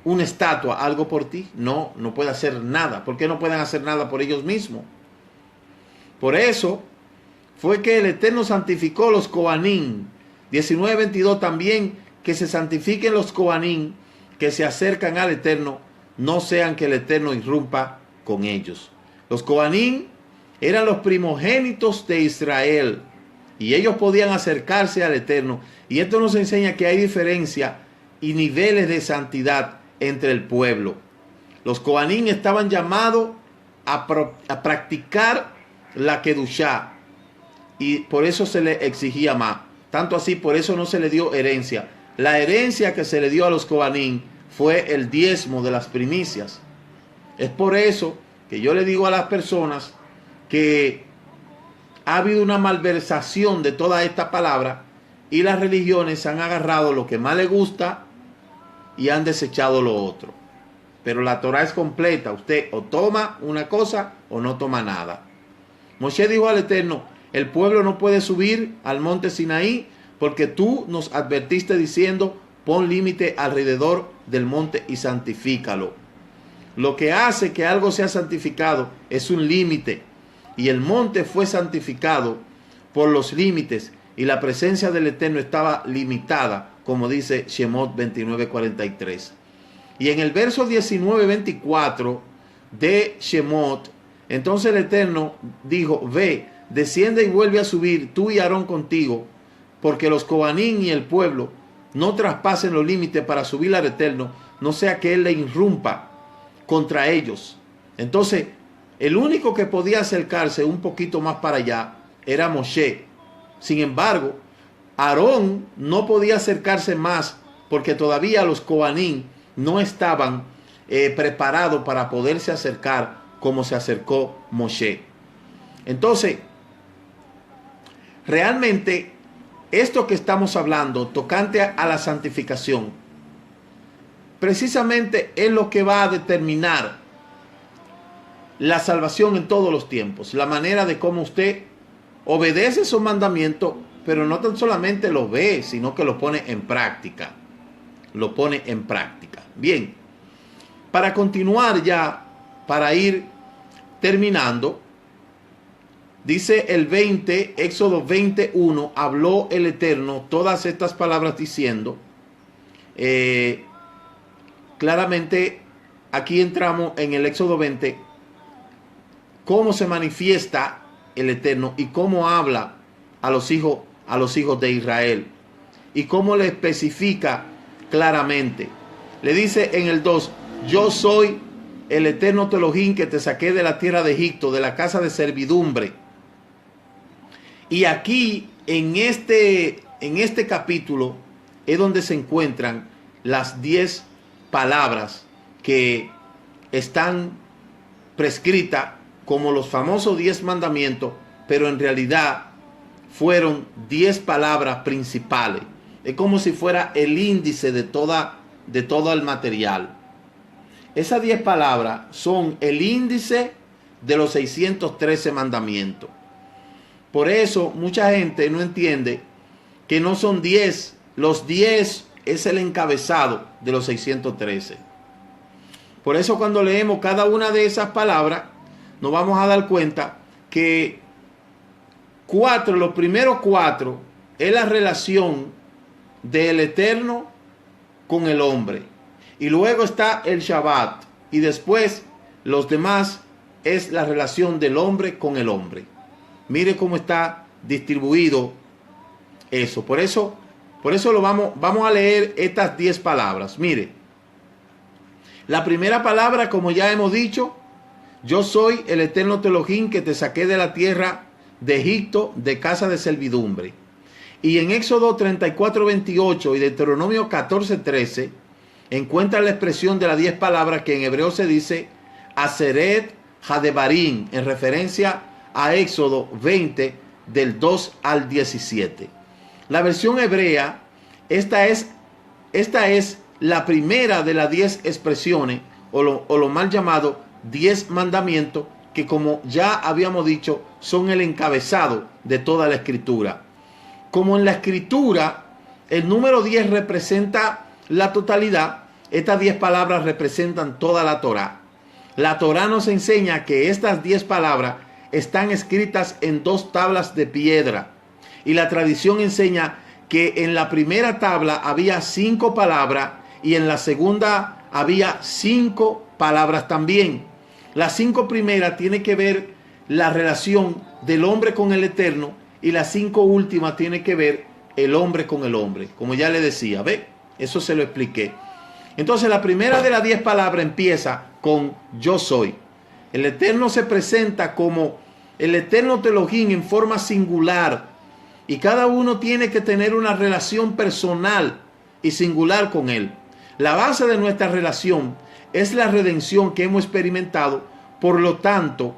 una estatua algo por ti? No, no puede hacer nada. ¿Por qué no pueden hacer nada por ellos mismos? Por eso fue que el Eterno santificó los Kohanim. 19:22 también, que se santifiquen los Kohanim que se acercan al Eterno, no sean que el Eterno irrumpa con ellos. Los Kohanim eran los primogénitos de Israel, y ellos podían acercarse al Eterno. Y esto nos enseña que hay diferencia y niveles de santidad entre el pueblo. Los Kohanim estaban llamados a practicar la Kedushá, y por eso se le exigía más. Tanto así, por eso no se le dio herencia. La herencia que se le dio a los Kohanim fue el diezmo de las primicias. Es por eso que yo le digo a las personas que ha habido una malversación de toda esta palabra, y las religiones han agarrado lo que más les gusta y han desechado lo otro. Pero la Torá es completa. Usted o toma una cosa o no toma nada. Moshe dijo al Eterno: el pueblo no puede subir al monte Sinaí porque tú nos advertiste diciendo: pon límite alrededor del monte y santifícalo. Lo que hace que algo sea santificado es un límite. Y el monte fue santificado por los límites y la presencia del Eterno estaba limitada, como dice Shemot 29:43. Y en el verso 19:24 de Shemot, entonces el Eterno dijo: ve, desciende y vuelve a subir, tú y Aarón contigo, porque los Cohanim y el pueblo no traspasen los límites para subir al Eterno, no sea que Él le irrumpa contra ellos. Entonces, el único que podía acercarse un poquito más para allá era Moshe. Sin embargo, Aarón no podía acercarse más porque todavía los Cohanim no estaban preparados para poderse acercar como se acercó Moshe. Entonces, realmente, esto que estamos hablando, tocante a la santificación, precisamente es lo que va a determinar la salvación en todos los tiempos. La manera de cómo usted obedece esos mandamientos, pero no tan solamente los ve, sino que los pone en práctica. Lo pone en práctica. Bien, para continuar ya, para ir terminando, dice el 20, Éxodo 21, habló el Eterno todas estas palabras diciendo, claramente aquí entramos en el Éxodo 20, cómo se manifiesta el Eterno y cómo habla a los hijos de Israel y cómo le especifica claramente. Le dice en el 2, yo soy el Eterno tu Elohim que te saqué de la tierra de Egipto, de la casa de servidumbre. Y aquí en este capítulo es donde se encuentran las 10 palabras que están prescritas como los famosos 10 mandamientos, pero en realidad fueron 10 palabras principales. Es como si fuera el índice de todo el material. Esas 10 palabras son el índice de los 613 mandamientos. Por eso mucha gente no entiende que no son 10. Los 10 es el encabezado de los 613. Por eso cuando leemos cada una de esas palabras, nos vamos a dar cuenta que los primeros 4 es la relación del Eterno con el hombre. Y luego está el Shabbat. Y después los demás es la relación del hombre con el hombre. Mire cómo está distribuido eso. Por eso vamos a leer estas 10 palabras. Mire, la primera palabra, como ya hemos dicho, yo soy el Eterno tu Elohim que te saqué de la tierra de Egipto, de casa de servidumbre. Y en Éxodo 34:28 y Deuteronomio 14:13 encuentra la expresión de las 10 palabras que en hebreo se dice Aseret Hadebarim, en referencia a Éxodo 20 del 2 al 17. La versión hebrea, esta es la primera de las 10 expresiones o lo mal llamado 10 mandamientos que, como ya habíamos dicho, son el encabezado de toda la escritura. Como en la escritura el número 10 representa la totalidad, estas 10 palabras representan toda la Torá. La Torá nos enseña que estas 10 palabras están escritas en 2 tablas de piedra. Y la tradición enseña que en la primera tabla había 5 palabras y en la segunda había 5 palabras también. Las 5 primeras tienen que ver la relación del hombre con el Eterno y las 5 últimas tienen que ver el hombre con el hombre. Como ya le decía, ¿ve? Eso se lo expliqué. Entonces la primera de las 10 palabras empieza con yo soy. El Eterno se presenta como el Eterno tu Elohim en forma singular. Y cada uno tiene que tener una relación personal y singular con Él. La base de nuestra relación es la redención que hemos experimentado, por lo tanto,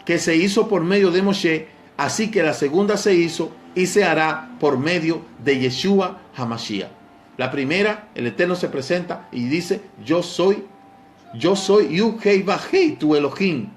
que se hizo por medio de Moshe, así que la segunda se hizo y se hará por medio de Yeshua HaMashiach. La primera, el Eterno se presenta y dice, yo soy Yud-Hei-Vah-Hei, tu Elohim.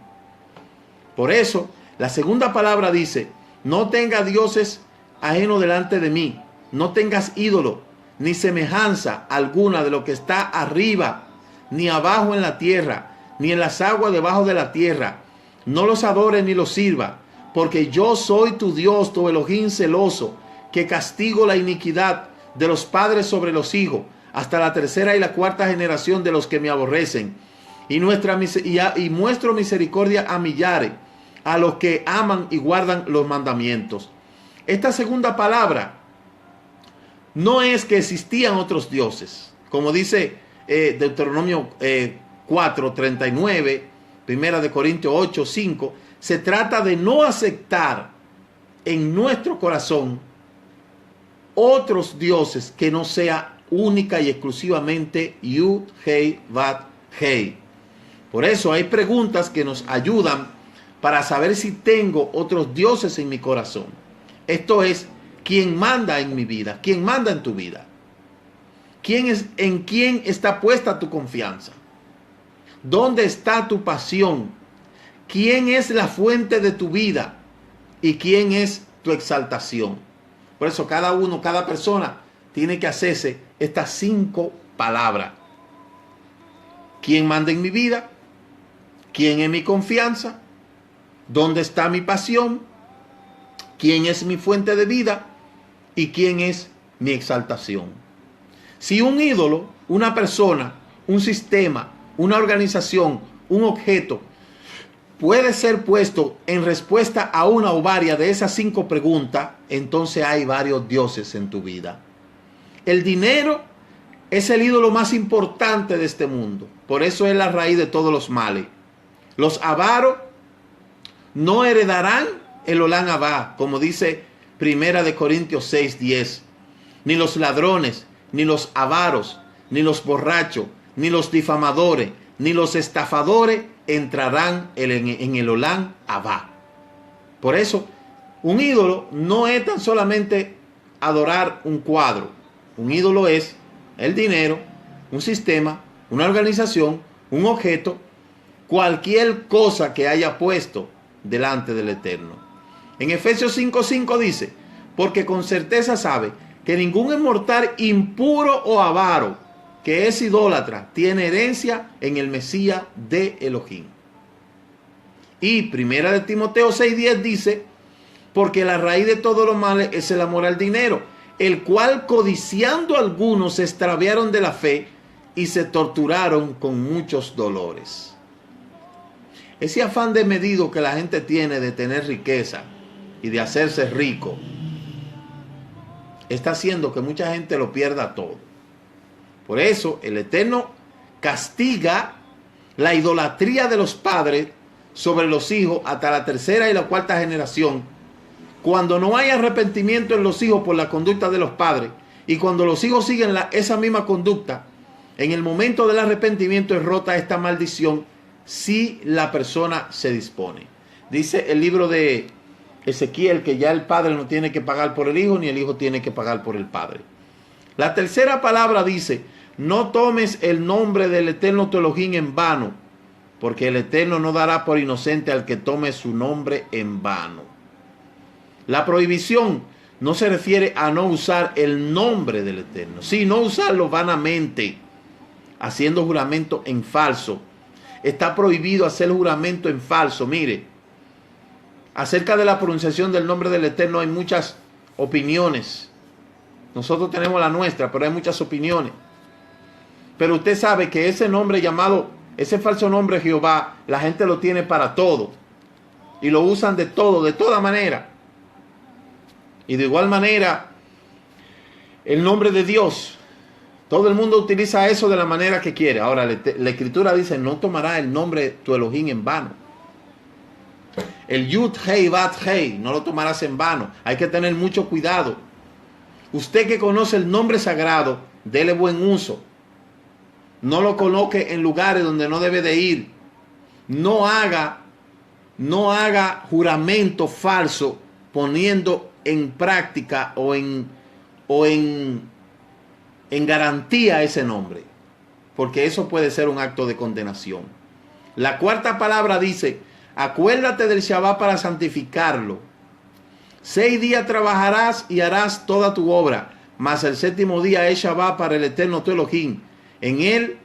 Por eso, la segunda palabra dice, no tengas dioses ajenos delante de mí, no tengas ídolo, ni semejanza alguna de lo que está arriba, ni abajo en la tierra, ni en las aguas debajo de la tierra. No los adores ni los sirva, porque yo soy tu Dios, tu Elohim celoso, que castigo la iniquidad de los padres sobre los hijos, hasta la tercera y la cuarta generación de los que me aborrecen. Y muestro misericordia a millares, a los que aman y guardan los mandamientos. Esta segunda palabra no es que existían otros dioses, como dice Deuteronomio 4:39, Primera de Corintios 8:5. Se trata de no aceptar en nuestro corazón otros dioses que no sea única y exclusivamente Yud, Hei, Vav, Hei. Por eso hay preguntas que nos ayudan para saber si tengo otros dioses en mi corazón. Esto es, ¿quién manda en mi vida? ¿Quién manda en tu vida? ¿En quién está puesta tu confianza? ¿Dónde está tu pasión? ¿Quién es la fuente de tu vida? ¿Y quién es tu exaltación? Por eso cada persona tiene que hacerse estas 5 palabras. ¿Quién manda en mi vida? ¿Quién es mi confianza? ¿Dónde está mi pasión? ¿Quién es mi fuente de vida? ¿Y quién es mi exaltación? Si un ídolo, una persona, un sistema, una organización, un objeto, puede ser puesto en respuesta a una o varias de esas 5 preguntas, entonces hay varios dioses en tu vida. El dinero es el ídolo más importante de este mundo. Por eso es la raíz de todos los males. Los avaros no heredarán el Olán Abá, como dice Primera de Corintios 6:10. Ni los ladrones, ni los avaros, ni los borrachos, ni los difamadores, ni los estafadores entrarán en el Olán Abá. Por eso, un ídolo no es tan solamente adorar un cuadro. Un ídolo es el dinero, un sistema, una organización, un objeto, cualquier cosa que haya puesto delante del Eterno. En Efesios 5:5 dice, porque con certeza sabe que ningún inmortal impuro o avaro que es idólatra tiene herencia en el Mesías de Elohim. Y Primera de Timoteo 6:10 dice, porque la raíz de todos los males es el amor al dinero, el cual codiciando algunos se extraviaron de la fe y se torturaron con muchos dolores. Ese afán desmedido que la gente tiene de tener riqueza y de hacerse rico está haciendo que mucha gente lo pierda todo. Por eso el Eterno castiga la idolatría de los padres sobre los hijos hasta la tercera y la cuarta generación, cuando no hay arrepentimiento en los hijos por la conducta de los padres, y cuando los hijos siguen esa misma conducta, en el momento del arrepentimiento es rota esta maldición si la persona se dispone. Dice el libro de Ezequiel que ya el padre no tiene que pagar por el hijo, ni el hijo tiene que pagar por el padre. La tercera palabra dice, no tomes el nombre del Eterno tu Elohim en vano, porque el Eterno no dará por inocente al que tome su nombre en vano. La prohibición no se refiere a no usar el nombre del Eterno, sino usarlo vanamente, haciendo juramento en falso. Está prohibido hacer juramento en falso. Mire, acerca de la pronunciación del nombre del Eterno hay muchas opiniones. Nosotros tenemos la nuestra, pero hay muchas opiniones. Pero usted sabe que ese nombre llamado, ese falso nombre Jehová, la gente lo tiene para todo. Y lo usan de todo, de toda manera. Y de igual manera, el nombre de Dios, todo el mundo utiliza eso de la manera que quiere. Ahora, la Escritura dice, no tomará el nombre tu Elohim en vano. El Yud, Hei, Vav, Hei, no lo tomarás en vano. Hay que tener mucho cuidado. Usted que conoce el nombre sagrado, dele buen uso. No lo coloque en lugares donde no debe de ir. No haga juramento falso poniendo en práctica o en en garantía ese nombre, porque eso puede ser un acto de condenación. La cuarta palabra dice, acuérdate del Shabbat para santificarlo. 6 días trabajarás y harás toda tu obra, mas el séptimo día es Shabbat para el eterno tu Elohim. En él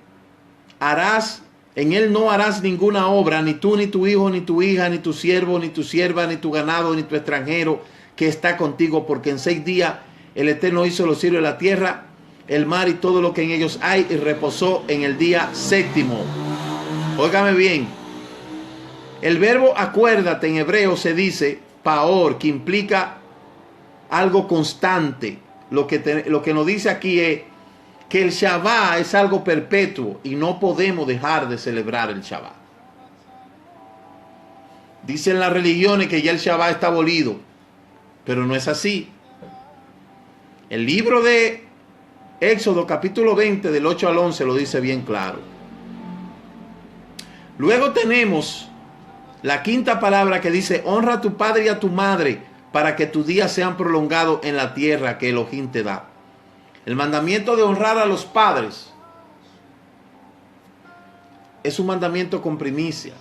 no harás ninguna obra, ni tú, ni tu hijo, ni tu hija, ni tu siervo, ni tu sierva, ni tu ganado, ni tu extranjero que está contigo, porque en 6 días el Eterno hizo los cielos y la tierra, el mar y todo lo que en ellos hay, y reposó en el día séptimo. Óigame bien, el verbo acuérdate en hebreo se dice paor, que implica algo constante. Lo que nos dice aquí es que el Shabbat es algo perpetuo y no podemos dejar de celebrar el Shabbat. Dicen las religiones que ya el Shabbat está abolido, pero no es así. El libro de Éxodo capítulo 20 del 8 al 11 lo dice bien claro. Luego tenemos la quinta palabra que dice, honra a tu padre y a tu madre para que tus días sean prolongados en la tierra que Elohim te da. El mandamiento de honrar a los padres es un mandamiento con primicia.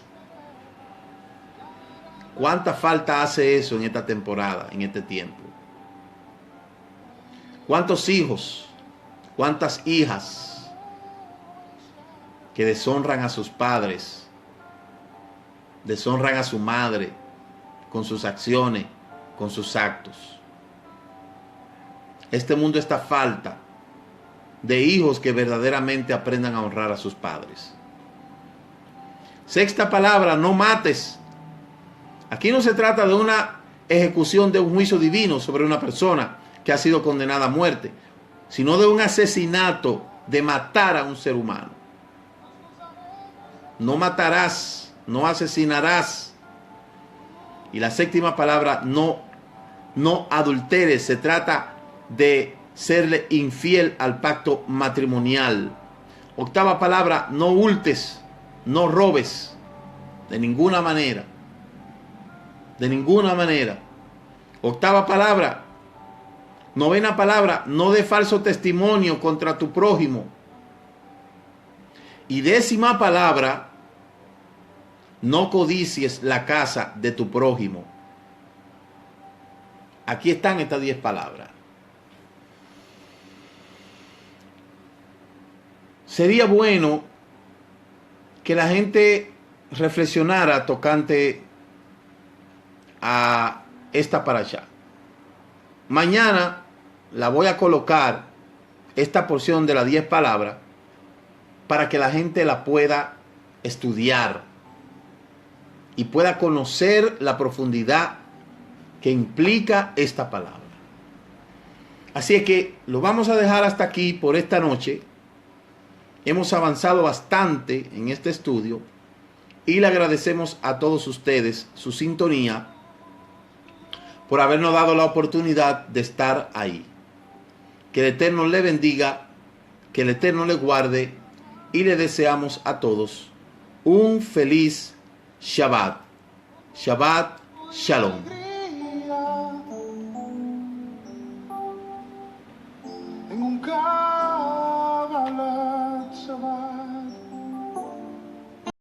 ¿Cuánta falta hace eso en esta temporada, en este tiempo? ¿Cuántos hijos, cuántas hijas que deshonran a sus padres, deshonran a su madre con sus acciones, con sus actos? Este mundo está falta de hijos que verdaderamente aprendan a honrar a sus padres. Sexta palabra, no mates. Aquí no se trata de una ejecución de un juicio divino sobre una persona que ha sido condenada a muerte, sino de un asesinato, de matar a un ser humano. No matarás, no asesinarás. Y la séptima palabra, no adulteres. Se trata de serle infiel al pacto matrimonial. Octava palabra, no hurtes, no robes, de ninguna manera. De ninguna manera. Octava palabra. Novena palabra, no dé falso testimonio contra tu prójimo. Y décima palabra, no codicies la casa de tu prójimo. Aquí están estas 10 palabras. Sería bueno que la gente reflexionara tocante a esta parashá. Mañana la voy a colocar, esta porción de las 10 palabras, para que la gente la pueda estudiar y pueda conocer la profundidad que implica esta palabra. Así es que lo vamos a dejar hasta aquí por esta noche. Hemos avanzado bastante en este estudio y le agradecemos a todos ustedes su sintonía por habernos dado la oportunidad de estar ahí. Que el Eterno le bendiga, que el Eterno le guarde y le deseamos a todos un feliz Shabbat. Shabbat Shalom.